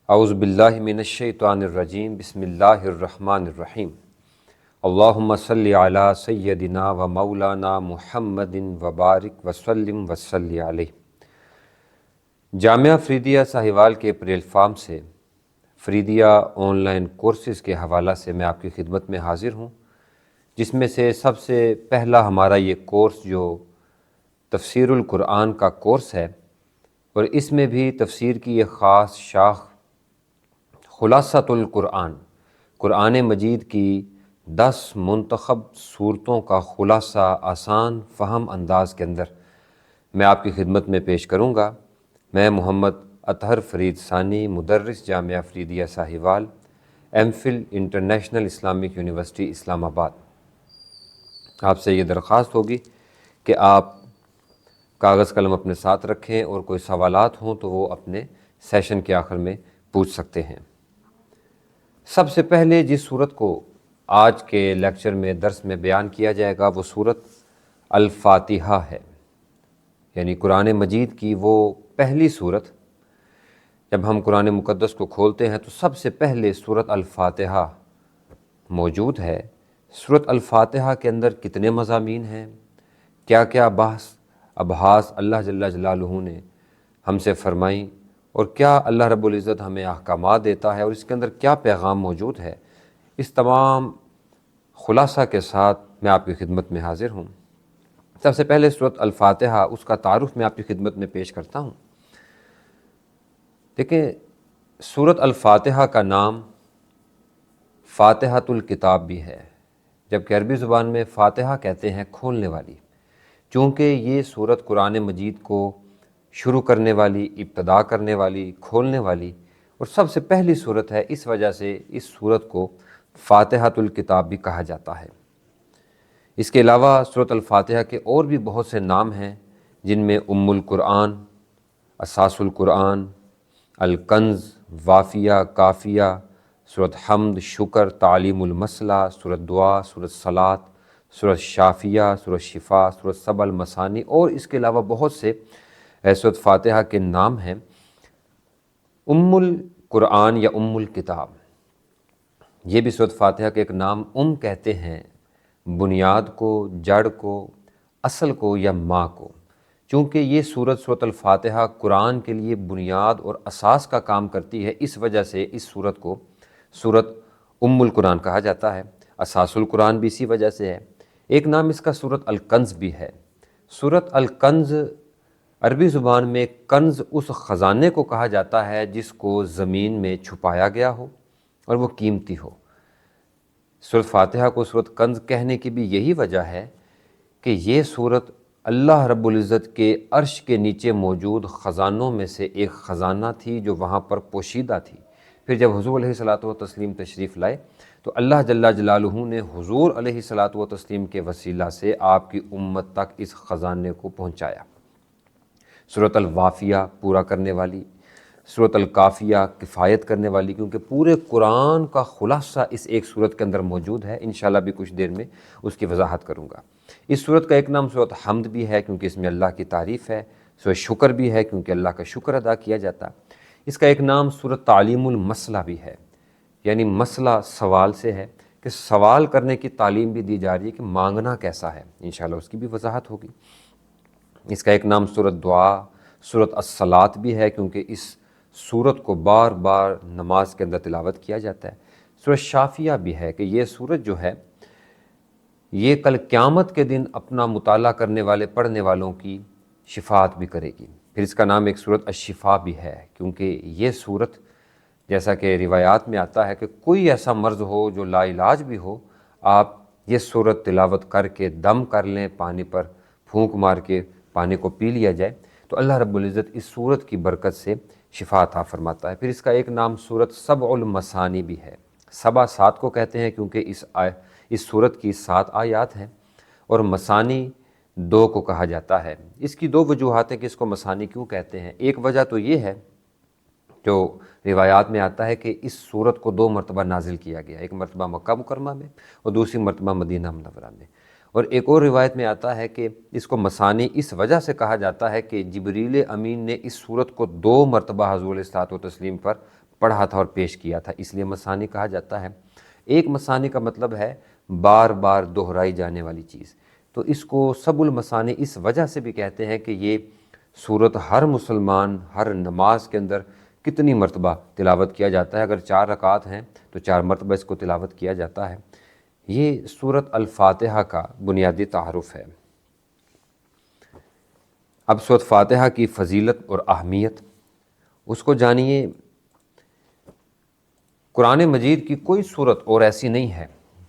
اعوذ باللہ من الشیطان الرجیم بسم اللہ الرحمن الرحیم اللہم صلی علی سیدنا و مولانا محمد وبارک وسلم وصلی علیہ۔ جامعہ فریدیہ ساہیوال کے پلیٹ فارم سے فریدیہ آن لائن کورسز کے حوالہ سے میں آپ کی خدمت میں حاضر ہوں، جس میں سے سب سے پہلا ہمارا یہ کورس جو تفسیر القرآن کا کورس ہے، اور اس میں بھی تفسیر کی ایک خاص شاخ خلاصۃ القرآن، قرآن مجید کی 10 منتخب صورتوں کا خلاصہ آسان فہم انداز کے اندر میں آپ کی خدمت میں پیش کروں گا۔ میں محمد اطہر فرید ثانی، مدرس Jamia Faridia Sahiwal, M Phil international Islamic university Islamabad, آپ سے یہ درخواست ہوگی کہ آپ کاغذ قلم اپنے ساتھ رکھیں اور کوئی سوالات ہوں تو وہ اپنے سیشن کے آخر میں پوچھ سکتے ہیں۔ سب سے پہلے جس صورت کو آج کے لیکچر میں درس میں بیان کیا جائے گا وہ صورت الفاتحہ ہے، یعنی قرآن مجید کی وہ پہلی صورت۔ جب ہم قرآن مقدس کو کھولتے ہیں تو سب سے پہلے صورت الفاتحہ موجود ہے۔ صورت الفاتحہ کے اندر کتنے مضامین ہیں، کیا کیا بحث ابحاث اللہ جل جلالہ نے ہم سے فرمائیں، اور کیا اللہ رب العزت ہمیں احکامات دیتا ہے، اور اس کے اندر کیا پیغام موجود ہے، اس تمام خلاصہ کے ساتھ میں آپ کی خدمت میں حاضر ہوں۔ سب سے پہلے صورت الفاتحہ، اس کا تعارف میں آپ کی خدمت میں پیش کرتا ہوں۔ دیکھیں، صورت الفاتحہ کا نام فاتحۃ الکتاب بھی ہے، جبکہ عربی زبان میں فاتحہ کہتے ہیں کھولنے والی، چونکہ یہ صورت قرآن مجید کو شروع کرنے والی، ابتدا کرنے والی، کھولنے والی اور سب سے پہلی صورت ہے، اس وجہ سے اس صورت کو فاتحۃ الکتاب بھی کہا جاتا ہے۔ اس کے علاوہ صورت الفاتحہ کے اور بھی بہت سے نام ہیں، جن میں ام القرآن، اساس القرآن، الکنز، وافیہ، کافیہ، صورت حمد، شکر، تعلیم المثلہ، صورت دعا، صورت صلاۃ، صورت شافیہ، صورت شفا، صورت سبع المثانی، اور اس کے علاوہ بہت سے صورت فاتحہ کے نام ہیں۔ ام القرآن یا ام الکتاب، یہ بھی صورت فاتحہ کے ایک نام۔ کہتے ہیں بنیاد کو، جڑ کو، اصل کو یا ماں کو، چونکہ یہ صورت الفاتحہ قرآن کے لیے بنیاد اور اساس کا کام کرتی ہے، اس وجہ سے اس صورت کو صورت ام القرآن کہا جاتا ہے۔ اساس القرآن بھی اسی وجہ سے ہے۔ ایک نام اس کا صورت الکنز بھی ہے۔ صورت الکنز عربی زبان میں کنز اس خزانے کو کہا جاتا ہے جس کو زمین میں چھپایا گیا ہو اور وہ قیمتی ہو۔ صورت فاتحہ کو صورت کنز کہنے کی بھی یہی وجہ ہے کہ یہ صورت اللہ رب العزت کے عرش کے نیچے موجود خزانوں میں سے ایک خزانہ تھی، جو وہاں پر پوشیدہ تھی۔ پھر جب حضور علیہ الصلاۃ والتسلیم تشریف لائے تو اللہ جل جلالہ نے حضور علیہ الصلاۃ والتسلیم کے وسیلہ سے آپ کی امت تک اس خزانے کو پہنچایا۔ صورت الوافیہ پورا کرنے والی، صورت الکافیہ کفایت کرنے والی، کیونکہ پورے قرآن کا خلاصہ اس ایک صورت کے اندر موجود ہے۔ انشاءاللہ بھی کچھ دیر میں اس کی وضاحت کروں گا۔ اس صورت کا ایک نام صورت حمد بھی ہے، کیونکہ اس میں اللہ کی تعریف ہے۔ صورت شکر بھی ہے، کیونکہ اللہ کا شکر ادا کیا جاتا ہے۔ اس کا ایک نام صورت تعلیم المثلہ بھی ہے، یعنی مسئلہ سوال سے ہے، کہ سوال کرنے کی تعلیم بھی دی جا رہی ہے کہ مانگنا کیسا ہے۔ انشاءاللہ اس کی بھی وضاحت ہوگی۔ اس کا ایک نام صورت دعا، صورت الصلاۃ بھی ہے، کیونکہ اس صورت کو بار بار نماز کے اندر تلاوت کیا جاتا ہے۔ صورت شافیہ بھی ہے کہ یہ صورت جو ہے یہ کل قیامت کے دن اپنا مطالعہ کرنے والے پڑھنے والوں کی شفاعت بھی کرے گی۔ پھر اس کا نام ایک صورت الشفا بھی ہے، کیونکہ یہ صورت جیسا کہ روایات میں آتا ہے کہ کوئی ایسا مرض ہو جو لا علاج بھی ہو، آپ یہ صورت تلاوت کر کے دم کر لیں، پانی پر پھونک مار کے پانی کو پی لیا جائے تو اللہ رب العزت اس صورت کی برکت سے شفا عطا فرماتا ہے۔ پھر اس کا ایک نام صورت سبع المثانی بھی ہے۔ سبع 7 کو کہتے ہیں کیونکہ اس صورت کی 7 آیات ہیں، اور مثانی 2 کو کہا جاتا ہے۔ اس کی 2 وجوہات ہیں کہ اس کو مثانی کیوں کہتے ہیں۔ ایک وجہ تو یہ ہے جو روایات میں آتا ہے کہ اس صورت کو 2 مرتبہ نازل کیا گیا، ایک مرتبہ مکہ مکرمہ میں اور دوسری مرتبہ مدینہ منورہ میں۔ اور ایک اور روایت میں آتا ہے کہ اس کو مثانی اس وجہ سے کہا جاتا ہے کہ جبریل امین نے اس صورت کو 2 مرتبہ حضور علیہ الصلوۃ والتسلیم پر پڑھا تھا اور پیش کیا تھا، اس لیے مثانی کہا جاتا ہے۔ ایک مثانی کا مطلب ہے بار بار دہرائی جانے والی چیز، تو اس کو سب المثانی اس وجہ سے بھی کہتے ہیں کہ یہ سورت ہر مسلمان ہر نماز کے اندر کتنی مرتبہ تلاوت کیا جاتا ہے۔ اگر 4 رکعات ہیں تو 4 مرتبہ اس کو تلاوت کیا جاتا ہے۔ یہ سورت الفاتحہ کا بنیادی تعارف ہے۔ اب سورت فاتحہ کی فضیلت اور اہمیت اس کو جانیے۔ قرآن مجید کی کوئی سورت اور ایسی نہیں ہے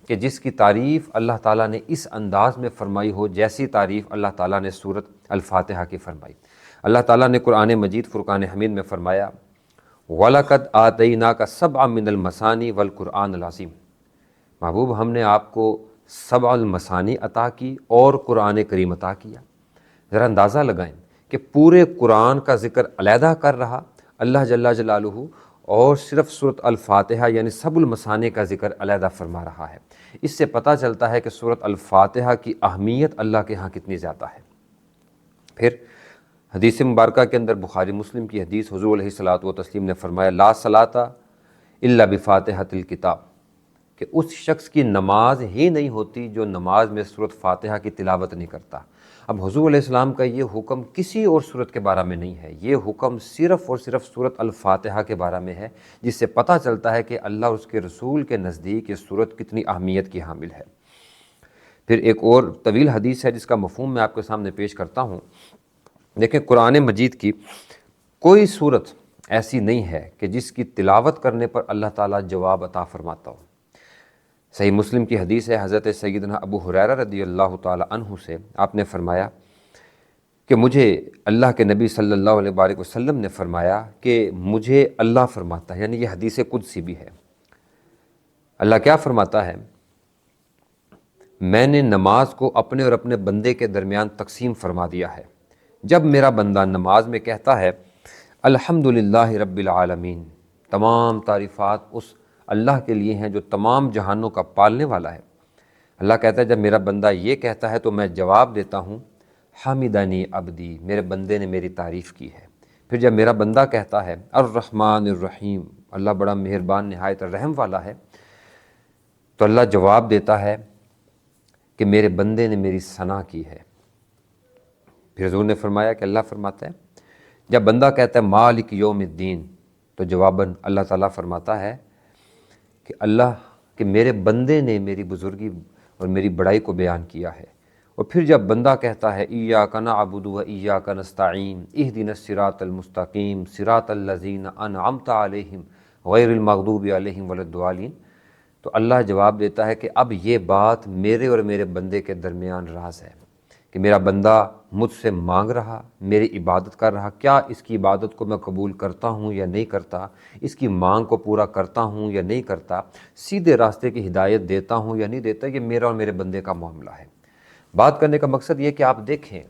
کہ جس کی تعریف اللہ تعالیٰ نے اس انداز میں فرمائی ہو جیسی تعریف اللہ تعالیٰ نے سورت الفاتحہ کی فرمائی۔ اللہ تعالیٰ نے قرآن مجید فرقان حمید میں فرمایا وَلَقَدْ آتَيْنَاكَ سَبْعًا مِّنَ الْمَثَانِي وَالْقُرْآنِ الْعَظِيمِ، محبوب ہم نے آپ کو 7 المثانی عطا کی اور قرآن کریم عطا کیا۔ ذرا اندازہ لگائیں کہ پورے قرآن کا ذکر علیحدہ کر رہا اللہ جل جلالہ، اور صرف سورت الفاتحہ یعنی سب المثانی کا ذکر علیحدہ فرما رہا ہے۔ اس سے پتہ چلتا ہے کہ سورت الفاتحہ کی اہمیت اللہ کے ہاں کتنی زیادہ ہے۔ پھر حدیث مبارکہ کے اندر بخاری مسلم کی حدیث حضور علیہ الصلوۃ والتسلیم نے فرمایا لا صلاۃ الا بفاتحۃ الکتاب، کہ اس شخص کی نماز ہی نہیں ہوتی جو نماز میں سورت فاتحہ کی تلاوت نہیں کرتا۔ اب حضور علیہ السلام کا یہ حکم کسی اور سورت کے بارے میں نہیں ہے، یہ حکم صرف اور صرف سورت الفاتحہ کے بارے میں ہے، جس سے پتہ چلتا ہے کہ اللہ اور اس کے رسول کے نزدیک یہ سورت کتنی اہمیت کی حامل ہے۔ پھر ایک اور طویل حدیث ہے جس کا مفہوم میں آپ کے سامنے پیش کرتا ہوں۔ دیکھیں قرآن مجید کی کوئی سورت ایسی نہیں ہے کہ جس کی تلاوت کرنے پر اللہ تعالیٰ جواب عطا فرماتا ہو۔ صحیح مسلم کی حدیث ہے حضرت سیدنا ابو ہریرہ رضی اللہ تعالی عنہ سے، آپ نے فرمایا کہ مجھے اللہ کے نبی صلی اللہ علیہ وآلہ وسلم نے فرمایا کہ مجھے اللہ فرماتا ہے، یعنی یہ حدیث قدسی بھی ہے۔ اللہ کیا فرماتا ہے؟ میں نے نماز کو اپنے اور اپنے بندے کے درمیان تقسیم فرما دیا ہے۔ جب میرا بندہ نماز میں کہتا ہے الحمدللہ رب العالمین، تمام تعریفات اس اللہ کے لیے ہیں جو تمام جہانوں کا پالنے والا ہے، اللہ کہتا ہے جب میرا بندہ یہ کہتا ہے تو میں جواب دیتا ہوں حمدنی عبدی، میرے بندے نے میری تعریف کی ہے۔ پھر جب میرا بندہ کہتا ہے الرحمن الرحیم، اللہ بڑا مہربان نہایت رحم والا ہے، تو اللہ جواب دیتا ہے کہ میرے بندے نے میری ثنا کی ہے۔ پھر حضور نے فرمایا کہ اللہ فرماتا ہے جب بندہ کہتا ہے مالک یوم الدین، تو جواباً اللہ تعالیٰ فرماتا ہے کہ اللہ کہ میرے بندے نے میری بزرگی اور میری بڑائی کو بیان کیا ہے۔ اور پھر جب بندہ کہتا ہے ایاک نعبد و ایاک نستعین اہدنا الصراط المستقیم صراط الذین انعمت علیہم غیر المغضوب علیہم ولا الضالین، تو اللہ جواب دیتا ہے کہ اب یہ بات میرے اور میرے بندے کے درمیان راز ہے کہ میرا بندہ مجھ سے مانگ رہا، میری عبادت کر رہا، کیا اس کی عبادت کو میں قبول کرتا ہوں یا نہیں کرتا، اس کی مانگ کو پورا کرتا ہوں یا نہیں کرتا، سیدھے راستے کی ہدایت دیتا ہوں یا نہیں دیتا، یہ میرا اور میرے بندے کا معاملہ ہے۔ بات کرنے کا مقصد یہ کہ آپ دیکھیں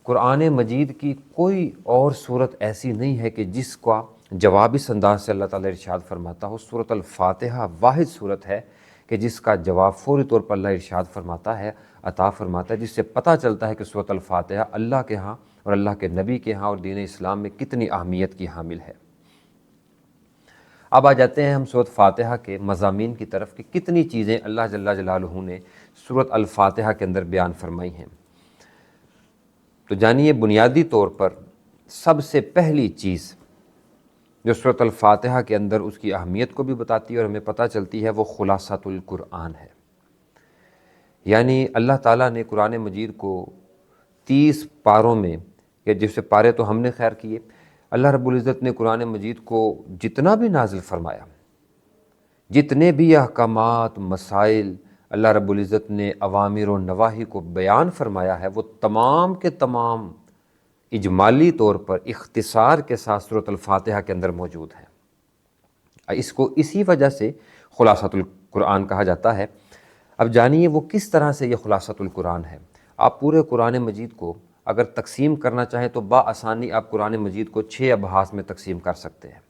قرآن مجید کی کوئی اور صورت ایسی نہیں ہے کہ جس کا جواب اس انداز سے اللہ تعالیٰ ارشاد فرماتا ہو۔ سورۃ الفاتحہ واحد صورت ہے کہ جس کا جواب فوری طور پر اللہ ارشاد فرماتا ہے، عطا فرماتا ہے، جس سے پتہ چلتا ہے کہ سورۃ الفاتحہ اللہ کے ہاں اور اللہ کے نبی کے ہاں اور دین اسلام میں کتنی اہمیت کی حامل ہے۔ اب آ جاتے ہیں ہم سورۃ فاتحہ کے مضامین کی طرف کہ کتنی چیزیں اللہ جل جلالہ نے سورۃ الفاتحہ کے اندر بیان فرمائی ہیں۔ تو جانیے بنیادی طور پر سب سے پہلی چیز جو سورۃ الفاتحہ کے اندر اس کی اہمیت کو بھی بتاتی ہے اور ہمیں پتہ چلتی ہے وہ خلاصۃ القرآن ہے۔ یعنی اللہ تعالیٰ نے قرآن مجید کو 30 پاروں میں، یا جس سے پارے تو ہم نے خیر کیے، اللہ رب العزت نے قرآن مجید کو جتنا بھی نازل فرمایا، جتنے بھی احکامات مسائل اللہ رب العزت نے اوامر و نواہی کو بیان فرمایا ہے، وہ تمام کے تمام اجمالی طور پر اختصار کے ساتھ سورۃ الفاتحہ کے اندر موجود ہیں۔ اس کو اسی وجہ سے خلاصۃ القرآن کہا جاتا ہے۔ اب جانیے وہ کس طرح سے یہ خلاصۃ القرآن ہے۔ آپ پورے قرآن مجید کو اگر تقسیم کرنا چاہیں تو بآسانی آپ قرآن مجید کو 6 ابحاث میں تقسیم کر سکتے ہیں۔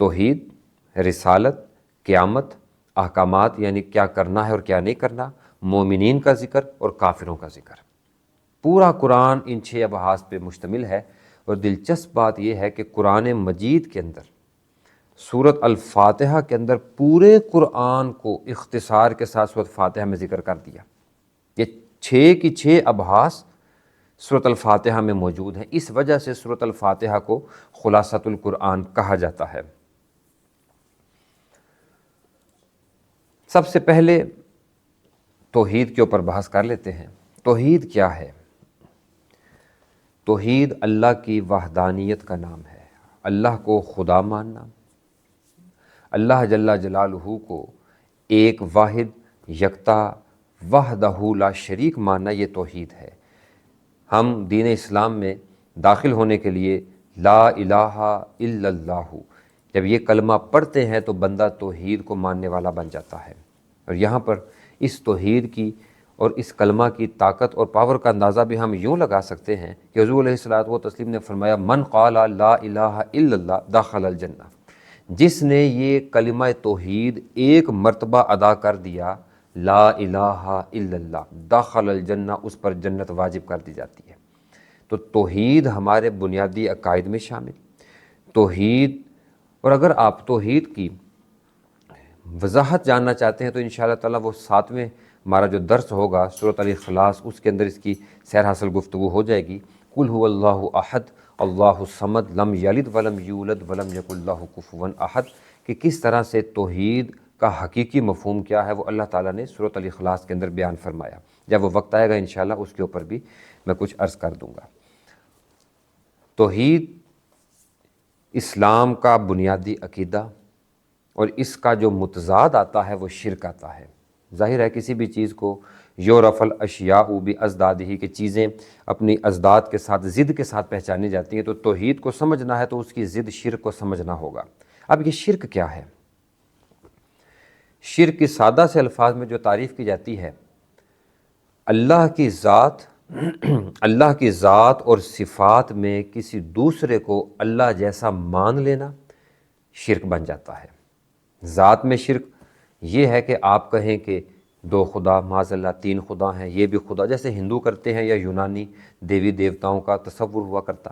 توحید، رسالت، قیامت، احکامات یعنی کیا کرنا ہے اور کیا نہیں کرنا، مومنین کا ذکر اور کافروں کا ذکر۔ پورا قرآن ان 6 ابحاث پہ مشتمل ہے، اور دلچسپ بات یہ ہے کہ قرآن مجید کے اندر سورۃ الفاتحہ کے اندر پورے قرآن کو اختصار کے ساتھ سورۃ فاتحہ میں ذکر کر دیا۔ یہ 6 کی 6 ابحاث سورۃ الفاتحہ میں موجود ہیں، اس وجہ سے سورۃ الفاتحہ کو خلاصۃ القرآن کہا جاتا ہے۔ سب سے پہلے توحید کے اوپر بحث کر لیتے ہیں۔ توحید کیا ہے؟ توحید اللہ کی وحدانیت کا نام ہے، اللہ کو خدا ماننا، اللہ جل جلالہ کو ایک واحد یکتا وحدہ لا شریک ماننا، یہ توحید ہے۔ ہم دین اسلام میں داخل ہونے کے لیے لا الہ الا اللہ جب یہ کلمہ پڑھتے ہیں تو بندہ توحید کو ماننے والا بن جاتا ہے۔ اور یہاں پر اس توحید کی اور اس کلمہ کی طاقت اور پاور کا اندازہ بھی ہم یوں لگا سکتے ہیں کہ حضور علیہ الصلوۃ والتسلیم نے فرمایا من قال لا الہ الا اللہ دخل الجنہ، جس نے یہ کلمہ توحید ایک مرتبہ ادا کر دیا، لا الہ الا اللہ دخل الجنہ، اس پر جنت واجب کر دی جاتی ہے۔ تو توحید ہمارے بنیادی عقائد میں شامل توحید، اور اگر آپ توحید کی وضاحت جاننا چاہتے ہیں تو انشاءاللہ تعالیٰ وہ 7ویں ہمارا جو درس ہوگا سورۃ الاخلاص، اس کے اندر اس کی سیر حاصل گفتگو ہو جائے گی۔ قل هو اللہ احد اللہ الصمد لم یلد ولم یولد ولم یکن لہ کفوا احد، کہ کس طرح سے توحید کا حقیقی مفہوم کیا ہے وہ اللہ تعالیٰ نے سورۃ الاخلاص کے اندر بیان فرمایا۔ جب وہ وقت آئے گا انشاءاللہ اس کے اوپر بھی میں کچھ عرض کر دوں گا۔ توحید اسلام کا بنیادی عقیدہ، اور اس کا جو متضاد آتا ہے وہ شرک آتا ہے۔ ظاہر ہے کسی بھی چیز کو یعرف الاشیاء بازدادہ، کہ چیزیں اپنی ازداد کے ساتھ ضد کے ساتھ پہچانی جاتی ہیں، تو توحید کو سمجھنا ہے تو اس کی ضد شرک کو سمجھنا ہوگا۔ اب یہ شرک کیا ہے؟ شرک کی سادہ سے الفاظ میں جو تعریف کی جاتی ہے، اللہ کی ذات اور صفات میں کسی دوسرے کو اللہ جیسا مان لینا شرک بن جاتا ہے۔ ذات میں شرک یہ ہے کہ آپ کہیں کہ 2 خدا، معاذ اللہ 3 خدا ہیں، یہ بھی خدا، جیسے ہندو کرتے ہیں یا یونانی دیوی دیوتاؤں کا تصور ہوا کرتا۔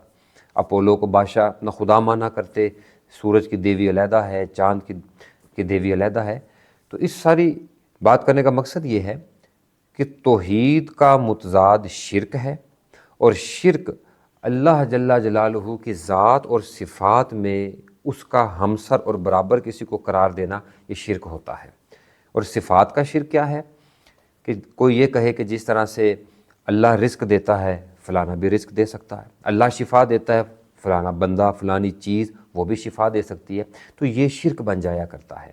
اپولو کو بادشاہ اپنا خدا مانا کرتے، سورج کی دیوی علیحدہ ہے، چاند کی دیوی علیحدہ ہے۔ تو اس ساری بات کرنے کا مقصد یہ ہے کہ توحید کا متضاد شرک ہے، اور شرک اللہ جل جلالہ کی ذات اور صفات میں اس کا ہمسر اور برابر کسی کو قرار دینا، یہ شرک ہوتا ہے۔ اور صفات کا شرک کیا ہے؟ کہ کوئی یہ کہے کہ جس طرح سے اللہ رزق دیتا ہے فلانا بھی رزق دے سکتا ہے، اللہ شفا دیتا ہے فلانا بندہ فلانی چیز وہ بھی شفا دے سکتی ہے، تو یہ شرک بن جایا کرتا ہے۔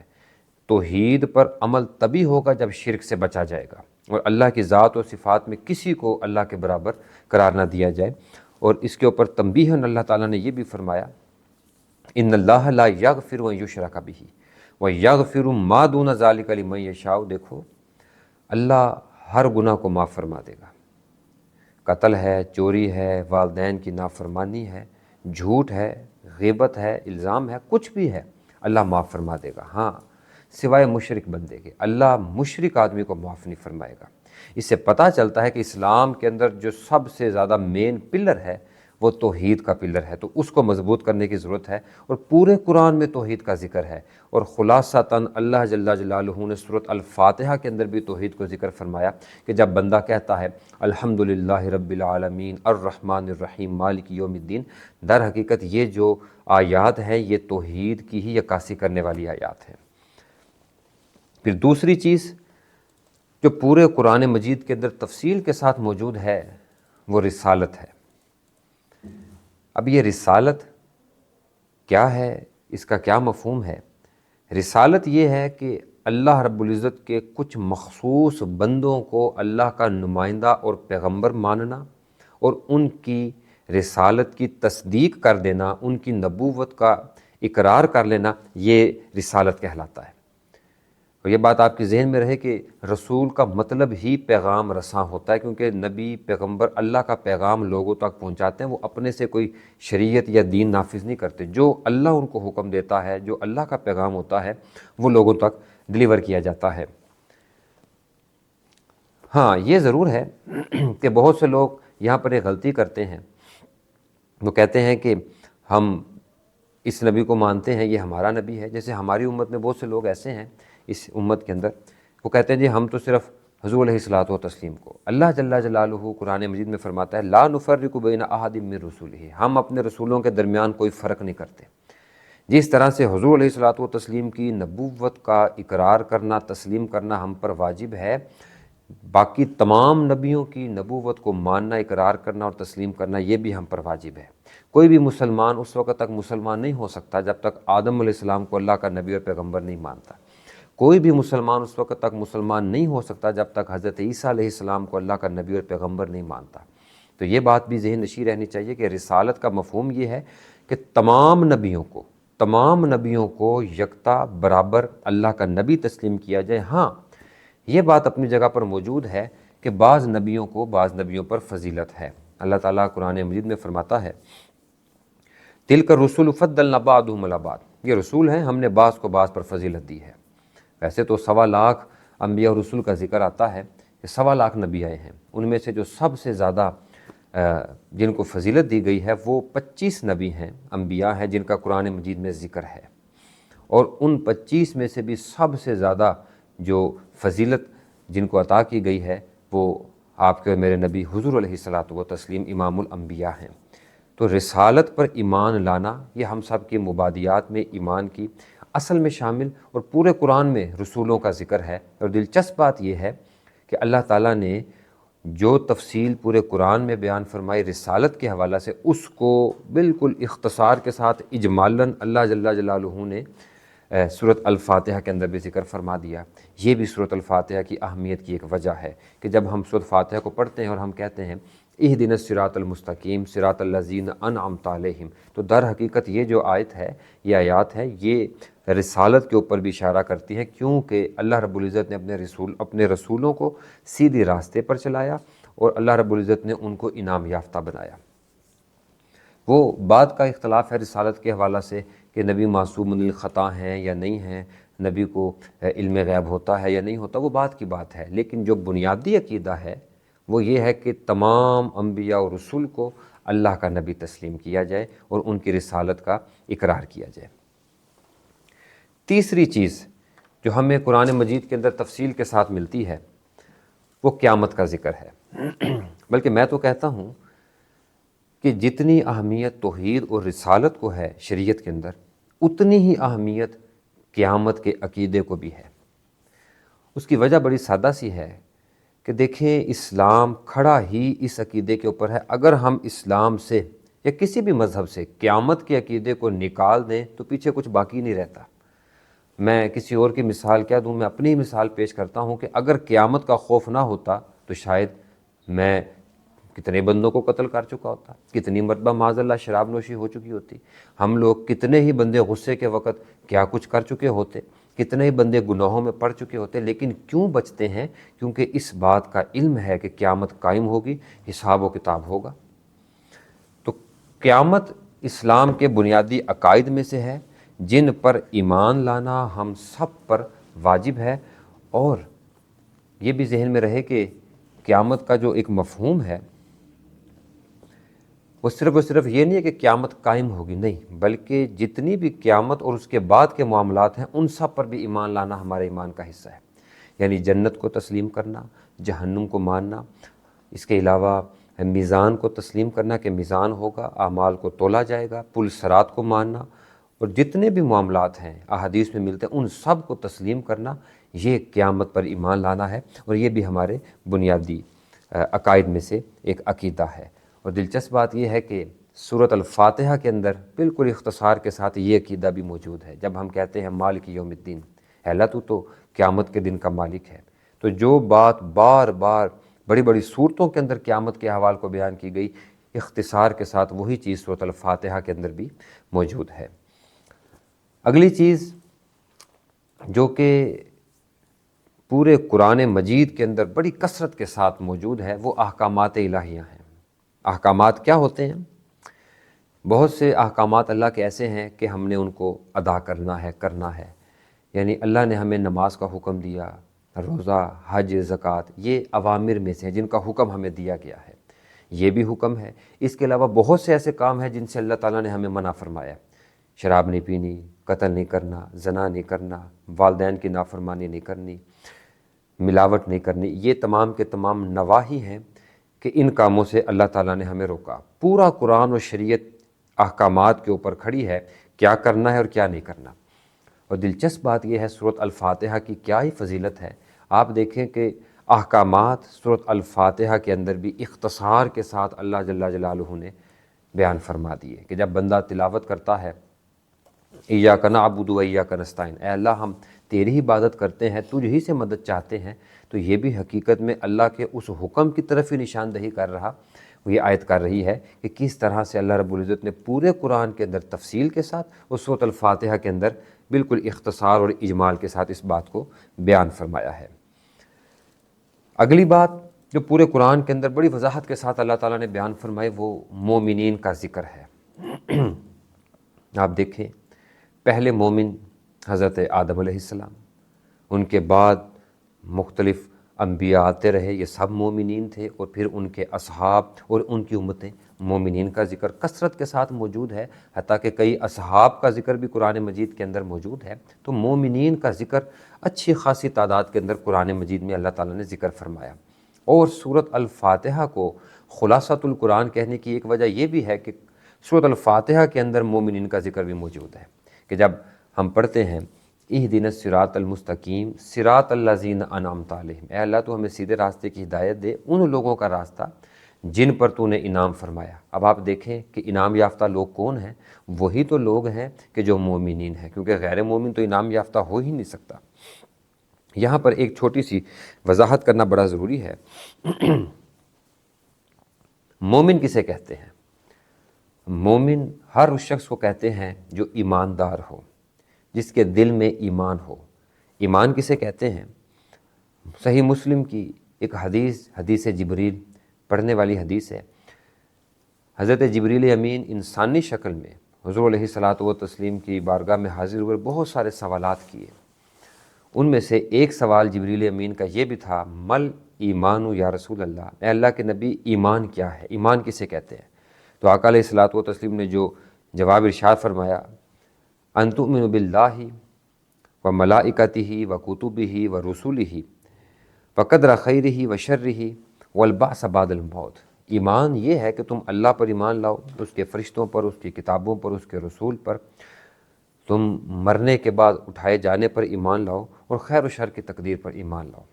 توحید پر عمل تبھی ہوگا جب شرک سے بچا جائے گا، اور اللہ کی ذات و صفات میں کسی کو اللہ کے برابر قرار نہ دیا جائے۔ اور اس کے اوپر تنبیہاً اللہ تعالیٰ نے یہ بھی فرمایا ان اللہ لا یغفر ان یشرک بہ ویغفر ما دون ذلک لمن یشاء۔ دیکھو اللہ ہر گناہ کو معاف فرما دے گا، قتل ہے، چوری ہے، والدین کی نافرمانی ہے، جھوٹ ہے، غیبت ہے، الزام ہے، کچھ بھی ہے اللہ معاف فرما دے گا، ہاں سوائے مشرک بندے کے۔ اللہ مشرک آدمی کو معاف نہیں فرمائے گا۔ اس سے پتہ چلتا ہے کہ اسلام کے اندر جو سب سے زیادہ مین پلر ہے وہ توحید کا پلر ہے، تو اس کو مضبوط کرنے کی ضرورت ہے، اور پورے قرآن میں توحید کا ذکر ہے۔ اور خلاصتاً اللہ جل جلالہ نے سورۃ الفاتحہ کے اندر بھی توحید کو ذکر فرمایا کہ جب بندہ کہتا ہے الحمدللہ رب العالمین الرحمن الرحیم مالک یوم الدین، در حقیقت یہ جو آیات ہیں یہ توحید کی ہی عکاسی کرنے والی آیات ہیں۔ پھر دوسری چیز جو پورے قرآن مجید کے اندر تفصیل کے ساتھ موجود ہے وہ رسالت ہے۔ اب یہ رسالت کیا ہے، اس کا کیا مفہوم ہے؟ رسالت یہ ہے کہ اللہ رب العزت کے کچھ مخصوص بندوں کو اللہ کا نمائندہ اور پیغمبر ماننا، اور ان کی رسالت کی تصدیق کر دینا، ان کی نبوت کا اقرار کر لینا، یہ رسالت کہلاتا ہے۔ اور یہ بات آپ کے ذہن میں رہے کہ رسول کا مطلب ہی پیغام رساں ہوتا ہے، کیونکہ نبی پیغمبر اللہ کا پیغام لوگوں تک پہنچاتے ہیں، وہ اپنے سے کوئی شریعت یا دین نافذ نہیں کرتے، جو اللہ ان کو حکم دیتا ہے، جو اللہ کا پیغام ہوتا ہے وہ لوگوں تک ڈیلیور کیا جاتا ہے۔ ہاں یہ ضرور ہے کہ بہت سے لوگ یہاں پر ایک غلطی کرتے ہیں، وہ کہتے ہیں کہ ہم اس نبی کو مانتے ہیں، یہ ہمارا نبی ہے۔ جیسے ہماری امت میں بہت سے لوگ ایسے ہیں اس امت کے اندر، وہ کہتے ہیں جی ہم تو صرف حضور علیہ الصلاۃ والتسلیم کو، اللہ جل جلالہ قرآن مجید میں فرماتا ہے لا نفرق بین احد من رسولہ، ہم اپنے رسولوں کے درمیان کوئی فرق نہیں کرتے۔ جس طرح سے حضور علیہ الصلاۃ والتسلیم کی نبوت کا اقرار کرنا، تسلیم کرنا ہم پر واجب ہے، باقی تمام نبیوں کی نبوت کو ماننا، اقرار کرنا اور تسلیم کرنا یہ بھی ہم پر واجب ہے۔ کوئی بھی مسلمان اس وقت تک مسلمان نہیں ہو سکتا جب تک آدم علیہ السلام کو اللہ کا نبی اور پیغمبر نہیں مانتا۔ کوئی بھی مسلمان اس وقت تک مسلمان نہیں ہو سکتا جب تک حضرت عیسیٰ علیہ السلام کو اللہ کا نبی اور پیغمبر نہیں مانتا۔ تو یہ بات بھی ذہن نشین رہنی چاہیے کہ رسالت کا مفہوم یہ ہے کہ تمام نبیوں کو یکتا برابر اللہ کا نبی تسلیم کیا جائے۔ ہاں یہ بات اپنی جگہ پر موجود ہے کہ بعض نبیوں پر فضیلت ہے۔ اللہ تعالیٰ قرآن مجید میں فرماتا ہے تلک الرسل فضلنا بعضهم علی بعض، یہ رسول ہیں، ہم نے بعض کو بعض پر فضیلت دی ہے۔ ویسے تو 1.25 لاکھ انبیاء اور رسول کا ذکر آتا ہے کہ 1.25 لاکھ نبی آئے ہیں، ان میں سے جو سب سے زیادہ جن کو فضیلت دی گئی ہے وہ 25 نبی ہیں، انبیاء ہیں جن کا قرآن مجید میں ذکر ہے، اور ان 25 میں سے بھی سب سے زیادہ جو فضیلت جن کو عطا کی گئی ہے وہ آپ کے میرے نبی حضور علیہ الصلاۃ والتسلیم امام الانبیاء ہیں۔ تو رسالت پر ایمان لانا یہ ہم سب کی مبادیات میں ایمان کی اصل میں شامل، اور پورے قرآن میں رسولوں کا ذکر ہے۔ اور دلچسپ بات یہ ہے کہ اللہ تعالیٰ نے جو تفصیل پورے قرآن میں بیان فرمائی رسالت کے حوالہ سے، اس کو بالکل اختصار کے ساتھ اجمالاً اللہ جل جلالہ نے سورۃ الفاتحہ کے اندر بھی ذکر فرما دیا۔ یہ بھی سورۃ الفاتحہ کی اہمیت کی ایک وجہ ہے کہ جب ہم سورۃ فاتحہ کو پڑھتے ہیں اور ہم کہتے ہیں اہدنا الصراط المستقیم صراط الذین انعمت علیہم، تو در حقیقت یہ جو آیت ہے، یہ آیات ہے، یہ رسالت کے اوپر بھی اشارہ کرتی ہے، کیونکہ اللہ رب العزت نے اپنے رسولوں کو سیدھے راستے پر چلایا اور اللہ رب العزت نے ان کو انعام یافتہ بنایا۔ وہ بات کا اختلاف ہے رسالت کے حوالہ سے کہ نبی معصوم من الخطا ہیں یا نہیں ہیں، نبی کو علم غیب ہوتا ہے یا نہیں ہوتا، وہ بات کی بات ہے، لیکن جو بنیادی عقیدہ ہے وہ یہ ہے کہ تمام انبیاء اور رسول کو اللہ کا نبی تسلیم کیا جائے اور ان کی رسالت کا اقرار کیا جائے۔ تیسری چیز جو ہمیں قرآن مجید کے اندر تفصیل کے ساتھ ملتی ہے وہ قیامت کا ذکر ہے۔ بلکہ میں تو کہتا ہوں کہ جتنی اہمیت توحید اور رسالت کو ہے شریعت کے اندر، اتنی ہی اہمیت قیامت کے عقیدے کو بھی ہے۔ اس کی وجہ بڑی سادہ سی ہے کہ دیکھیں اسلام کھڑا ہی اس عقیدے کے اوپر ہے۔ اگر ہم اسلام سے یا کسی بھی مذہب سے قیامت کے عقیدے کو نکال دیں تو پیچھے کچھ باقی نہیں رہتا۔ میں کسی اور کی مثال کیا دوں، میں اپنی مثال پیش کرتا ہوں کہ اگر قیامت کا خوف نہ ہوتا تو شاید میں کتنے بندوں کو قتل کر چکا ہوتا، کتنی مرتبہ معاذ اللہ شراب نوشی ہو چکی ہوتی، ہم لوگ کتنے ہی بندے غصے کے وقت کیا کچھ کر چکے ہوتے، کتنے ہی بندے گناہوں میں پڑ چکے ہوتے، لیکن کیوں بچتے ہیں؟ کیونکہ اس بات کا علم ہے کہ قیامت قائم ہوگی، حساب و کتاب ہوگا۔ تو قیامت اسلام کے بنیادی عقائد میں سے ہے جن پر ایمان لانا ہم سب پر واجب ہے، اور یہ بھی ذہن میں رہے کہ قیامت کا جو ایک مفہوم ہے وہ صرف یہ نہیں ہے کہ قیامت قائم ہوگی، نہیں، بلکہ جتنی بھی قیامت اور اس کے بعد کے معاملات ہیں ان سب پر بھی ایمان لانا ہمارے ایمان کا حصہ ہے۔ یعنی جنت کو تسلیم کرنا، جہنم کو ماننا، اس کے علاوہ میزان کو تسلیم کرنا کہ میزان ہوگا، اعمال کو تولا جائے گا، پل صراط کو ماننا، اور جتنے بھی معاملات ہیں احادیث میں ملتے ہیں ان سب کو تسلیم کرنا، یہ قیامت پر ایمان لانا ہے، اور یہ بھی ہمارے بنیادی عقائد میں سے ایک عقیدہ ہے۔ اور دلچسپ بات یہ ہے کہ سورۃ الفاتحہ کے اندر بالکل اختصار کے ساتھ یہ عقیدہ بھی موجود ہے۔ جب ہم کہتے ہیں مالک یوم الدین، اے اللہ تو قیامت کے دن کا مالک ہے، تو جو بات بار بار بڑی بڑی صورتوں کے اندر قیامت کے احوال کو بیان کی گئی، اختصار کے ساتھ وہی چیز سورۃ الفاتحہ کے اندر بھی موجود ہے۔ اگلی چیز جو کہ پورے قرآن مجید کے اندر بڑی کثرت کے ساتھ موجود ہے وہ احکامات الہیہ ہیں۔ احکامات کیا ہوتے ہیں؟ بہت سے احکامات اللہ کے ایسے ہیں کہ ہم نے ان کو ادا کرنا ہے۔ یعنی اللہ نے ہمیں نماز کا حکم دیا، روزہ، حج، زکوٰۃ، یہ اوامر میں سے ہیں جن کا حکم ہمیں دیا گیا ہے، یہ بھی حکم ہے۔ اس کے علاوہ بہت سے ایسے کام ہیں جن سے اللہ تعالیٰ نے ہمیں منع فرمایا، شراب نہیں پینی، قتل نہیں کرنا، زنا نہیں کرنا، والدین کی نافرمانی نہیں کرنی، ملاوٹ نہیں کرنی، یہ تمام کے تمام نواہی ہیں کہ ان کاموں سے اللہ تعالیٰ نے ہمیں روکا۔ پورا قرآن و شریعت احکامات کے اوپر کھڑی ہے کیا کرنا ہے اور کیا نہیں کرنا۔ اور دلچسپ بات یہ ہے سورۃ الفاتحہ کی کیا ہی فضیلت ہے۔ آپ دیکھیں کہ احکامات سورۃ الفاتحہ کے اندر بھی اختصار کے ساتھ اللہ جل جلالہ نے بیان فرما دیے کہ جب بندہ تلاوت کرتا ہے ایاک نعبد و ایاک نستعین، اے اللہ ہم تیری ہی عبادت کرتے ہیں، تجھ ہی سے مدد چاہتے ہیں، تو یہ بھی حقیقت میں اللہ کے اس حکم کی طرف ہی نشاندہی کر رہا، یہ آیت کر رہی ہے کہ کس طرح سے اللہ رب العزت نے پورے قرآن کے اندر تفصیل کے ساتھ اور سورۃ الفاتحہ کے اندر بالکل اختصار اور اجمال کے ساتھ اس بات کو بیان فرمایا ہے۔ اگلی بات جو پورے قرآن کے اندر بڑی وضاحت کے ساتھ اللہ تعالیٰ نے بیان فرمائی وہ مومنین کا ذکر ہے۔ آپ دیکھیں پہلے مومن حضرت آدم علیہ السلام، ان کے بعد مختلف انبیاء آتے رہے، یہ سب مومنین تھے، اور پھر ان کے اصحاب اور ان کی امتیں، مومنین کا ذکر کثرت کے ساتھ موجود ہے، حتیٰ کہ کئی اصحاب کا ذکر بھی قرآن مجید کے اندر موجود ہے۔ تو مومنین کا ذکر اچھی خاصی تعداد کے اندر قرآن مجید میں اللہ تعالیٰ نے ذکر فرمایا۔ اور سورۃ الفاتحہ کو خلاصۃ القرآن کہنے کی ایک وجہ یہ بھی ہے کہ سورۃ الفاتحہ کے اندر مومنین کا ذکر بھی موجود ہے کہ جب ہم پڑھتے ہیں اہدنا الصراط المستقیم صراط الذین انعمت علیہم، اے اللہ تو ہمیں سیدھے راستے کی ہدایت دے، ان لوگوں کا راستہ جن پر تو نے انعام فرمایا۔ اب آپ دیکھیں کہ انعام یافتہ لوگ کون ہیں؟ وہی تو لوگ ہیں کہ جو مومنین ہیں، کیونکہ غیر مومن تو انعام یافتہ ہو ہی نہیں سکتا۔ یہاں پر ایک چھوٹی سی وضاحت کرنا بڑا ضروری ہے۔ مومن کسے کہتے ہیں؟ مومن ہر اس شخص کو کہتے ہیں جو ایماندار ہو، جس کے دل میں ایمان ہو۔ ایمان کسے کہتے ہیں؟ صحیح مسلم کی ایک حدیث جبریل پڑھنے والی حدیث ہے۔ حضرت جبریل امین انسانی شکل میں حضور علیہ الصلاۃ والتسلیم کی بارگاہ میں حاضر ہوئے، بہت سارے سوالات کیے۔ ان میں سے ایک سوال جبریل امین کا یہ بھی تھا، مل ایمان یا رسول اللہ، اے اللہ کے نبی ایمان کیا ہے؟ ایمان کسے کہتے ہیں؟ تو آقا علیہ الصلاۃ والتسلیم نے جو جواب ارشاد فرمایا، ان تؤمن باللہ و ملائکتہ و کتبہ و رسلہ و قدر خیرہ و شرہ والبعث بعد الموت۔ ایمان یہ ہے کہ تم اللہ پر ایمان لاؤ، اس کے فرشتوں پر، اس کی کتابوں پر، اس کے رسول پر، تم مرنے کے بعد اٹھائے جانے پر ایمان لاؤ، اور خیر و شر کی تقدیر پر ایمان لاؤ۔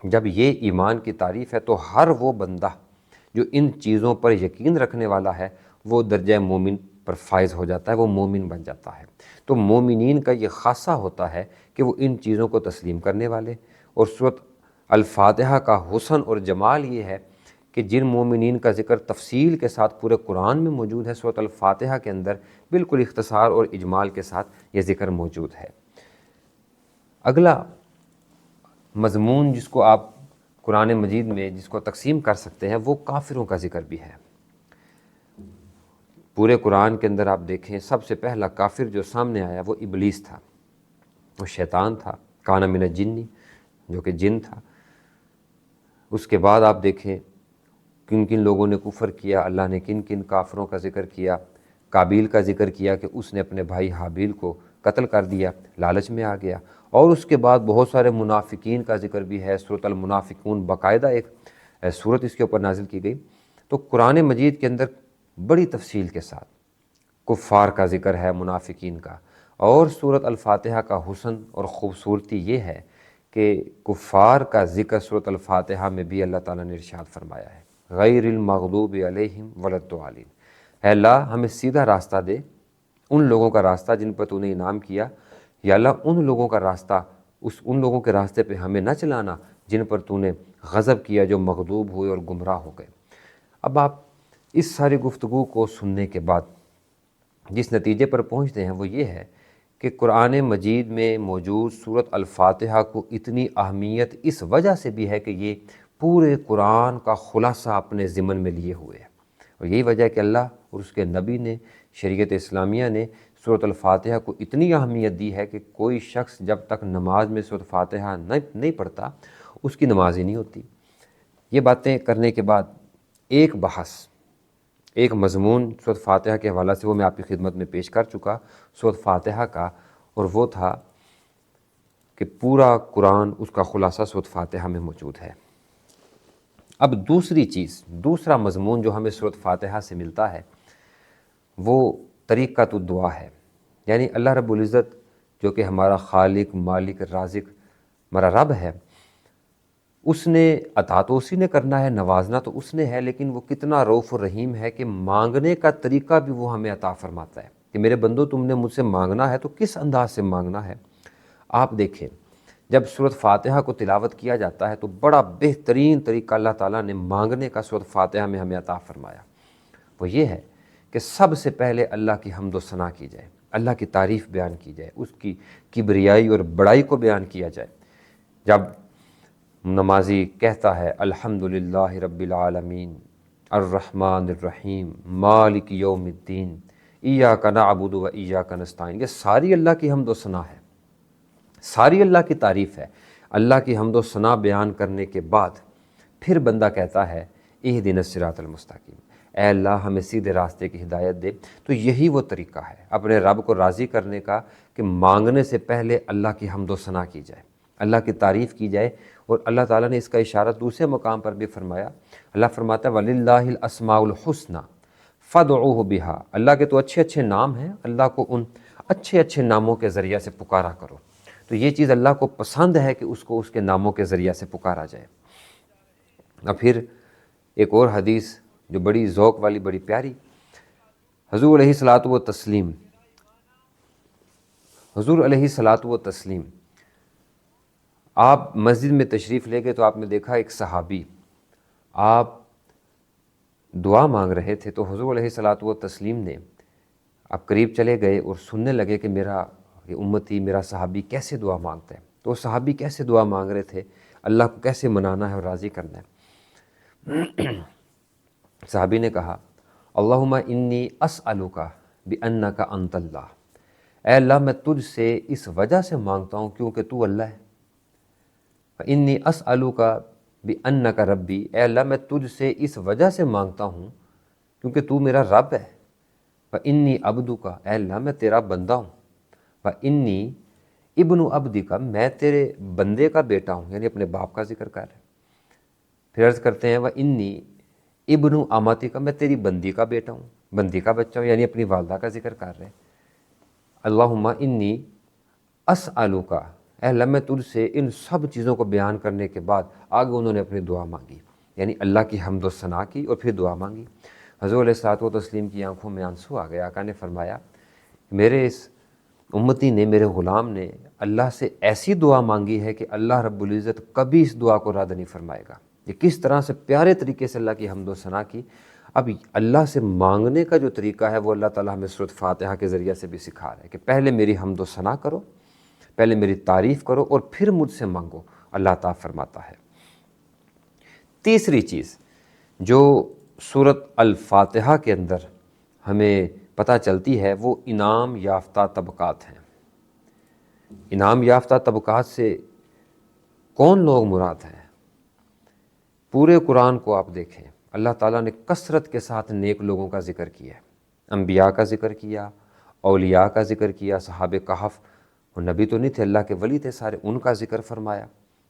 جب یہ ایمان کی تعریف ہے تو ہر وہ بندہ جو ان چیزوں پر یقین رکھنے والا ہے وہ درجہ مومن پر فائز ہو جاتا ہے، وہ مومن بن جاتا ہے۔ تو مومنین کا یہ خاصہ ہوتا ہے کہ وہ ان چیزوں کو تسلیم کرنے والے، اور سورۃ الفاتحہ کا حسن اور جمال یہ ہے کہ جن مومنین کا ذکر تفصیل کے ساتھ پورے قرآن میں موجود ہے، سورۃ الفاتحہ کے اندر بالکل اختصار اور اجمال کے ساتھ یہ ذکر موجود ہے۔ اگلا مضمون جس کو آپ قرآن مجید میں جس کو تقسیم کر سکتے ہیں وہ کافروں کا ذکر بھی ہے۔ پورے قرآن کے اندر آپ دیکھیں سب سے پہلا کافر جو سامنے آیا وہ ابلیس تھا، وہ شیطان تھا، کان من الجن، جو کہ جن تھا۔ اس کے بعد آپ دیکھیں کن کن لوگوں نے کفر کیا، اللہ نے کن کن کافروں کا ذکر کیا۔ قابیل کا ذکر کیا کہ اس نے اپنے بھائی حابیل کو قتل کر دیا، لالچ میں آ گیا۔ اور اس کے بعد بہت سارے منافقین کا ذکر بھی ہے، سورۃ المنافقون باقاعدہ ایک سورت اس کے اوپر نازل کی گئی۔ تو قرآن مجید کے اندر بڑی تفصیل کے ساتھ کفار کا ذکر ہے، منافقین کا۔ اور سورۃ الفاتحہ کا حسن اور خوبصورتی یہ ہے کہ کفار کا ذکر سورۃ الفاتحہ میں بھی اللہ تعالیٰ نے ارشاد فرمایا ہے، غیر المغضوب علیہم ولا الضالین، اے اللہ ہمیں سیدھا راستہ دے، ان لوگوں کا راستہ جن پر تو نے انعام کیا، یا اللہ ان لوگوں کا راستہ، ان لوگوں کے راستے پہ ہمیں نہ چلانا جن پر تو نے غضب کیا، جو مغضوب ہوئے اور گمراہ ہو گئے۔ اب آپ اس ساری گفتگو کو سننے کے بعد جس نتیجے پر پہنچتے ہیں وہ یہ ہے کہ قرآن مجید میں موجود سورۃ الفاتحہ کو اتنی اہمیت اس وجہ سے بھی ہے کہ یہ پورے قرآن کا خلاصہ اپنے ضمن میں لیے ہوئے ہے، اور یہی وجہ ہے کہ اللہ اور اس کے نبی نے، شریعت اسلامیہ نے سورۃ الفاتحہ کو اتنی اہمیت دی ہے کہ کوئی شخص جب تک نماز میں سورۃ فاتحہ نہیں پڑھتا اس کی نماز ہی نہیں ہوتی۔ یہ باتیں کرنے کے بعد ایک بحث ایک مضمون سورۃ فاتحہ کے حوالہ سے وہ میں آپ کی خدمت میں پیش کر چکا سورۃ فاتحہ کا، اور وہ تھا کہ پورا قرآن اس کا خلاصہ سورۃ فاتحہ میں موجود ہے۔ اب دوسرا مضمون جو ہمیں سورۃ فاتحہ سے ملتا ہے وہ طریقۃ الدعا ہے، یعنی اللہ رب العزت جو کہ ہمارا خالق، مالک، رازق، ہمارا رب ہے، اس نے عطا تو اسی نے کرنا ہے، نوازنا تو اس نے ہے، لیکن وہ کتنا رؤوف الرحیم ہے کہ مانگنے کا طریقہ بھی وہ ہمیں عطا فرماتا ہے کہ میرے بندو تم نے مجھ سے مانگنا ہے تو کس انداز سے مانگنا ہے۔ آپ دیکھیں جب سورۃ فاتحہ کو تلاوت کیا جاتا ہے تو بڑا بہترین طریقہ اللہ تعالیٰ نے مانگنے کا سورۃ فاتحہ میں ہمیں عطا فرمایا، وہ یہ ہے کہ سب سے پہلے اللہ کی حمد و ثنا کی جائے، اللہ کی تعریف بیان کی جائے، اس کی کبریائی اور بڑائی کو بیان کیا جائے۔ جب نمازی کہتا ہے الحمدللہ رب العالمین الرحمن الرحیم مالک یوم الدین ایاک نعبد و ایاک نستعین، یہ ساری اللہ کی حمد و ثنا ہے، ساری اللہ کی تعریف ہے۔ اللہ کی حمد و ثنا بیان کرنے کے بعد پھر بندہ کہتا ہے اہدنا الصراط المستقیم، اے اللہ ہمیں سیدھے راستے کی ہدایت دے۔ تو یہی وہ طریقہ ہے اپنے رب کو راضی کرنے کا کہ مانگنے سے پہلے اللہ کی حمد و ثنا کی جائے، اللہ کی تعریف کی جائے۔ اور اللہ تعالیٰ نے اس کا اشارہ دوسرے مقام پر بھی فرمایا، اللہ فرماتا ہے وَلِلَّهِ الْأَسْمَاءُ الْحُسْنَى فَادْعُوهُ بِهَا، اللہ کے تو اچھے اچھے نام ہیں، اللہ کو ان اچھے اچھے ناموں کے ذریعہ سے پکارا کرو۔ تو یہ چیز اللہ کو پسند ہے کہ اس کو اس کے ناموں کے ذریعہ سے پکارا جائے۔ اور پھر ایک اور حدیث جو بڑی ذوق والی، بڑی پیاری، حضور علیہ الصلاۃ والتسلیم حضور علیہ الصلاۃ والتسلیم آپ مسجد میں تشریف لے گئے تو آپ نے دیکھا ایک صحابی، آپ دعا مانگ رہے تھے تو حضور علیہ الصلاۃ والتسلیم نے آپ قریب چلے گئے اور سننے لگے کہ میرا یہ امتی، میرا صحابی کیسے دعا مانگتا ہے۔ تو وہ صحابی کیسے دعا مانگ رہے تھے، اللہ کو کیسے منانا ہے اور راضی کرنا ہے۔ صحابی نے کہا اللہم انی اسألک بأنک انت اللہ، اے اللہ میں تجھ سے اس وجہ سے مانگتا ہوں کیونکہ تو اللہ ہے۔ انی اسألک بأنک ربی، اے اللہ میں تجھ سے اس وجہ سے مانگتا ہوں کیونکہ تو میرا رب ہے۔ وانی عبدک، اے اللہ میں تیرا بندہ ہوں۔ وانی ابن عبدک، میں تیرے بندے کا بیٹا ہوں، یعنی اپنے باپ کا ذکر کر رہے۔ پھر عرض کرتے ہیں وانی ابن امتک، میں تیری بندی کا بیٹا ہوں، بندی کا بچہ ہوں، یعنی اپنی والدہ کا ذکر کر رہے ہیں۔ اللہم انی اسألک، اے اللہ میں تجھ سے ان سب چیزوں کو بیان کرنے کے بعد آگے انہوں نے اپنی دعا مانگی، یعنی اللہ کی حمد و ثنا کی اور پھر دعا مانگی۔ حضور علیہ الصلوۃ والتسلیم کی آنکھوں میں آنسو آ گئے۔ آقا نے فرمایا میرے اس امتی نے، میرے غلام نے اللہ سے ایسی دعا مانگی ہے کہ اللہ رب العزت کبھی اس دعا کو رد نہیں فرمائے گا۔ یہ کس طرح سے پیارے طریقے سے اللہ کی حمد و ثنا کی۔ اب اللہ سے مانگنے کا جو طریقہ ہے وہ اللہ تعالیٰ ہمیں سورۃ فاتحہ کے ذریعے سے بھی سکھا رہا ہے کہ پہلے میری حمد و ثنا کرو، پہلے میری تعریف کرو اور پھر مجھ سے مانگو، اللہ عطا فرماتا ہے۔ تیسری چیز جو سورۃ الفاتحہ کے اندر ہمیں پتہ چلتی ہے وہ انعام یافتہ طبقات ہیں۔ انعام یافتہ طبقات سے کون لوگ مراد ہیں؟ پورے قرآن کو آپ دیکھیں، اللہ تعالیٰ نے کثرت کے ساتھ نیک لوگوں کا ذکر کیا ہے، انبیاء کا ذکر کیا، اولیاء کا ذکر کیا، صحابہ کہف، وہ نبی تو نہیں تھے، اللہ کے ولی تھے سارے، ان کا ذکر فرمایا،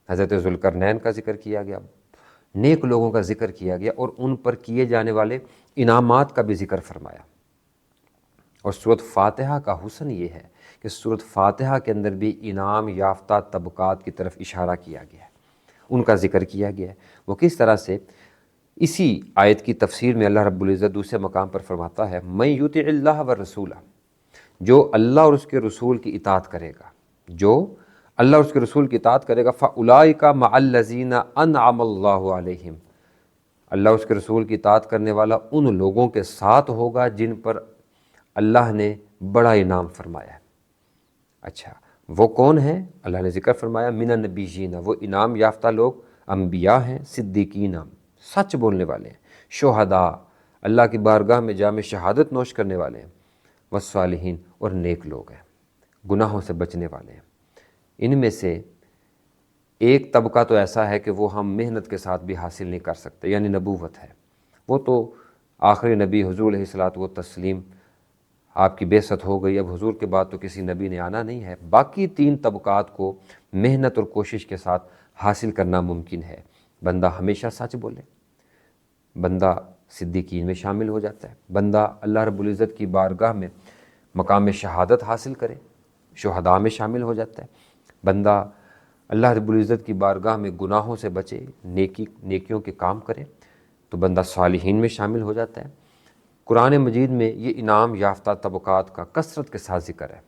حضرت ذوالقرنین کا ذکر کیا گیا، نیک لوگوں کا ذکر کیا گیا اور ان پر کیے جانے والے انعامات کا بھی ذکر فرمایا۔ اور سورۃ فاتحہ کا حسن یہ ہے کہ سورۃ فاتحہ کے اندر بھی انعام یافتہ طبقات کی طرف اشارہ کیا گیا ہے، ان کا ذکر کیا گیا ہے۔ وہ کس طرح سے؟ اسی آیت کی تفسیر میں اللہ رب العزت دوسرے مقام پر فرماتا ہے من یطع اللہ والرسول، جو اللہ اور اس کے رسول کی اطاعت کرے گا، جو اللہ اور اس کے رسول کی اطاعت کرے گا، فاولئک مع الذین انعم اللہ علیہم، اللہ اور اس کے رسول کی اطاعت کرنے والا ان لوگوں کے ساتھ ہوگا جن پر اللہ نے بڑا انعام فرمایا ہے۔ اچھا وہ کون ہیں؟ اللہ نے ذکر فرمایا من النبیین، وہ انعام یافتہ لوگ انبیاء ہیں، صدیقین، سچ بولنے والے ہیں، شہداء، اللہ کی بارگاہ میں جام شہادت نوش کرنے والے ہیں، والصالحین، اور نیک لوگ ہیں، گناہوں سے بچنے والے ہیں۔ ان میں سے ایک طبقہ تو ایسا ہے کہ وہ ہم محنت کے ساتھ بھی حاصل نہیں کر سکتے، یعنی نبوت ہے، وہ تو آخری نبی حضور علیہ الصلوۃ والتسلیم، آپ کی بعثت ہو گئی، اب حضور کے بعد تو کسی نبی نے آنا نہیں ہے۔ باقی 3 طبقات کو محنت اور کوشش کے ساتھ حاصل کرنا ممکن ہے۔ بندہ ہمیشہ سچ بولے، بندہ صدیقین میں شامل ہو جاتا ہے، بندہ اللہ رب العزت کی بارگاہ میں مقام شہادت حاصل کرے، شہداء میں شامل ہو جاتا ہے، بندہ اللہ رب العزت کی بارگاہ میں گناہوں سے بچے، نیکیوں کے کام کرے تو بندہ صالحین میں شامل ہو جاتا ہے۔ قرآن مجید میں یہ انعام یافتہ طبقات کا کثرت کے ساتھ ذکر ہے۔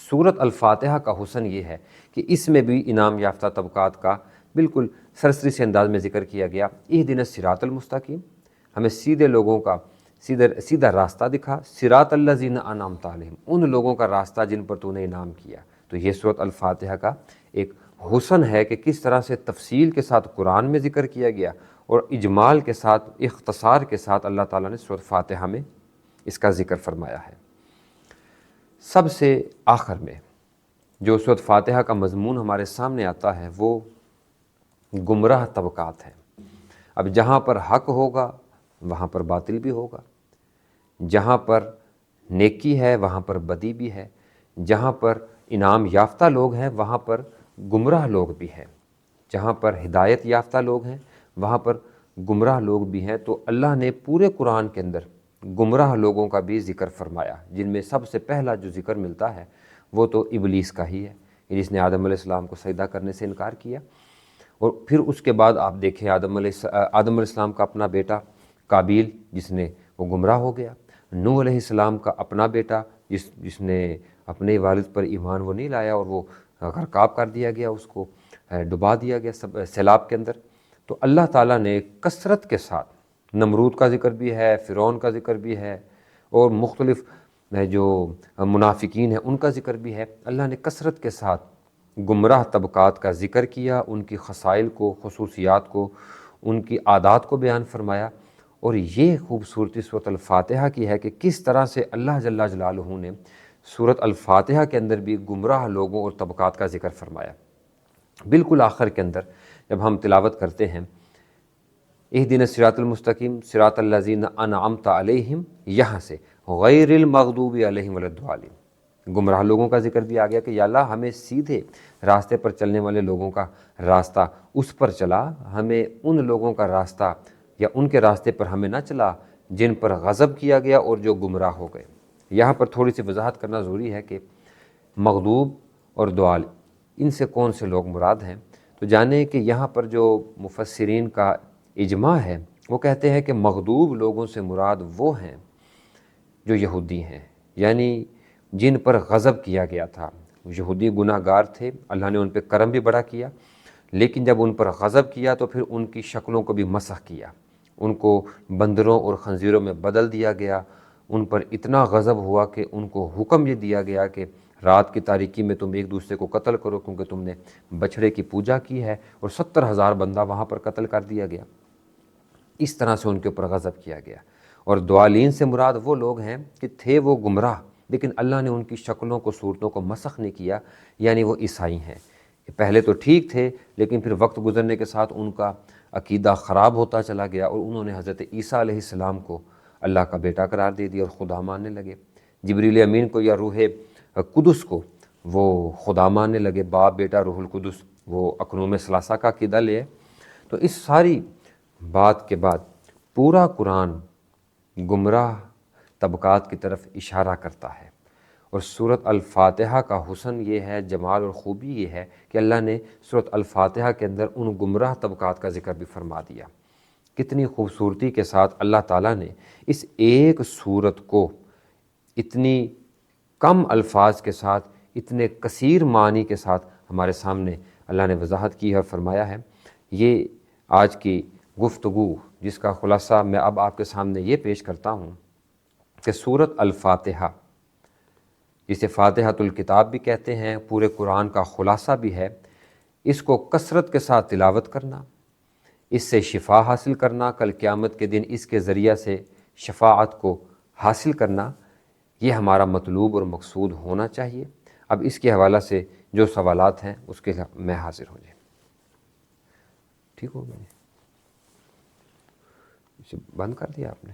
سورۃ الفاتحہ کا حسن یہ ہے کہ اس میں بھی انعام یافتہ طبقات کا بالکل سرسری سے انداز میں ذکر کیا گیا۔ اہدنا الصراط المستقیم، ہمیں سیدھے لوگوں کا سیدھا راستہ دکھا، صراط الذین انعمت علیہم، ان لوگوں کا راستہ جن پر تو نے انعام کیا۔ تو یہ سورۃ الفاتحہ کا ایک حسن ہے کہ کس طرح سے تفصیل کے ساتھ قرآن میں ذکر کیا گیا اور اجمال کے ساتھ، اختصار کے ساتھ اللہ تعالیٰ نے سورۃ فاتحہ میں اس کا ذکر فرمایا ہے۔ سب سے آخر میں جو سورۃ فاتحہ کا مضمون ہمارے سامنے آتا ہے وہ گمراہ طبقات ہیں۔ اب جہاں پر حق ہوگا وہاں پر باطل بھی ہوگا، جہاں پر نیکی ہے وہاں پر بدی بھی ہے، جہاں پر انعام یافتہ لوگ ہیں وہاں پر گمراہ لوگ بھی ہیں، جہاں پر ہدایت یافتہ لوگ ہیں وہاں پر گمراہ لوگ بھی ہیں۔ تو اللہ نے پورے قرآن کے اندر گمراہ لوگوں کا بھی ذکر فرمایا، جن میں سب سے پہلا جو ذکر ملتا ہے وہ تو ابلیس کا ہی ہے، جس نے آدم علیہ السلام کو سجدہ کرنے سے انکار کیا۔ اور پھر اس کے بعد آپ دیکھیں آدم علیہ السلام کا اپنا بیٹا قابیل، جس نے وہ گمراہ ہو گیا، نوح علیہ السلام کا اپنا بیٹا جس نے اپنے والد پر ایمان وہ نہیں لایا اور وہ غرقاب کر دیا گیا، اس کو ڈبا دیا گیا سیلاب کے اندر۔ تو اللہ تعالیٰ نے کثرت کے ساتھ نمرود کا ذکر بھی ہے، فرعون کا ذکر بھی ہے، اور مختلف جو منافقین ہیں ان کا ذکر بھی ہے۔ اللہ نے کثرت کے ساتھ گمراہ طبقات کا ذکر کیا، ان کی خصائل کو، خصوصیات کو، ان کی عادات کو بیان فرمایا۔ اور یہ خوبصورتی سورۃ الفاتحہ کی ہے کہ کس طرح سے اللہ جل جلالہ نے سورۃ الفاتحہ کے اندر بھی گمراہ لوگوں اور طبقات کا ذکر فرمایا۔ بالکل آخر کے اندر جب ہم تلاوت کرتے ہیں اہدنا الصراط المستقیم صراط الذین انعمت علیہم، یہاں سے غیر المغضوب علیہم ولا الضالین، گمراہ لوگوں کا ذکر بھی آ گیا کہ یا اللہ ہمیں سیدھے راستے پر چلنے والے لوگوں کا راستہ اس پر چلا، ہمیں ان لوگوں کا راستہ یا ان کے راستے پر ہمیں نہ چلا جن پر غضب کیا گیا اور جو گمراہ ہو گئے۔ یہاں پر تھوڑی سی وضاحت کرنا ضروری ہے کہ مغضوب اور ضال ان سے کون سے لوگ مراد ہیں۔ تو جانیں کہ یہاں پر جو مفسرین کا اجماع ہے وہ کہتے ہیں کہ مغضوب لوگوں سے مراد وہ ہیں جو یہودی ہیں، یعنی جن پر غضب کیا گیا تھا۔ یہودی گناہ گار تھے، اللہ نے ان پہ کرم بھی بڑا کیا، لیکن جب ان پر غضب کیا تو پھر ان کی شکلوں کو بھی مسخ کیا، ان کو بندروں اور خنزیروں میں بدل دیا گیا۔ ان پر اتنا غضب ہوا کہ ان کو حکم یہ دیا گیا کہ رات کی تاریکی میں تم ایک دوسرے کو قتل کرو، کیونکہ تم نے بچھڑے کی پوجا کی ہے، اور 70,000 بندہ وہاں پر قتل کر دیا گیا۔ اس طرح سے ان کے اوپر غضب کیا گیا۔ اور دوالین سے مراد وہ لوگ ہیں کہ تھے وہ گمراہ لیکن اللہ نے ان کی شکلوں کو، صورتوں کو مسخ نہیں کیا، یعنی وہ عیسائی ہیں کہ پہلے تو ٹھیک تھے لیکن پھر وقت گزرنے کے ساتھ ان کا عقیدہ خراب ہوتا چلا گیا اور انہوں نے حضرت عیسیٰ علیہ السلام کو اللہ کا بیٹا قرار دے دیا اور خدا ماننے لگے۔ جبریل امین کو یا روح قدس کو وہ خدا ماننے لگے، باپ بیٹا روح القدس، وہ اقنوم ثلاثہ کا عقیدہ لے۔ تو اس ساری بات کے بعد پورا قرآن گمراہ طبقات کی طرف اشارہ کرتا ہے، اور سورۃ الفاتحہ کا حسن یہ ہے، جمال اور خوبی یہ ہے کہ اللہ نے سورۃ الفاتحہ کے اندر ان گمراہ طبقات کا ذکر بھی فرما دیا۔ کتنی خوبصورتی کے ساتھ اللہ تعالیٰ نے اس ایک سورت کو اتنی کم الفاظ کے ساتھ، اتنے کثیر معنی کے ساتھ ہمارے سامنے اللہ نے وضاحت کی ہے اور فرمایا ہے۔ یہ آج کی گفتگو جس کا خلاصہ میں اب آپ کے سامنے یہ پیش کرتا ہوں کہ سورۃ الفاتحہ، جسے فاتحۃ الکتاب بھی کہتے ہیں، پورے قرآن کا خلاصہ بھی ہے، اس کو کثرت کے ساتھ تلاوت کرنا، اس سے شفا حاصل کرنا، کل قیامت کے دن اس کے ذریعہ سے شفاعت کو حاصل کرنا، یہ ہمارا مطلوب اور مقصود ہونا چاہیے۔ اب اس کے حوالہ سے جو سوالات ہیں اس کے میں حاضر ہو جائیں۔ ٹھیک ہو گیا؟ اسے بند کر دیا آپ نے؟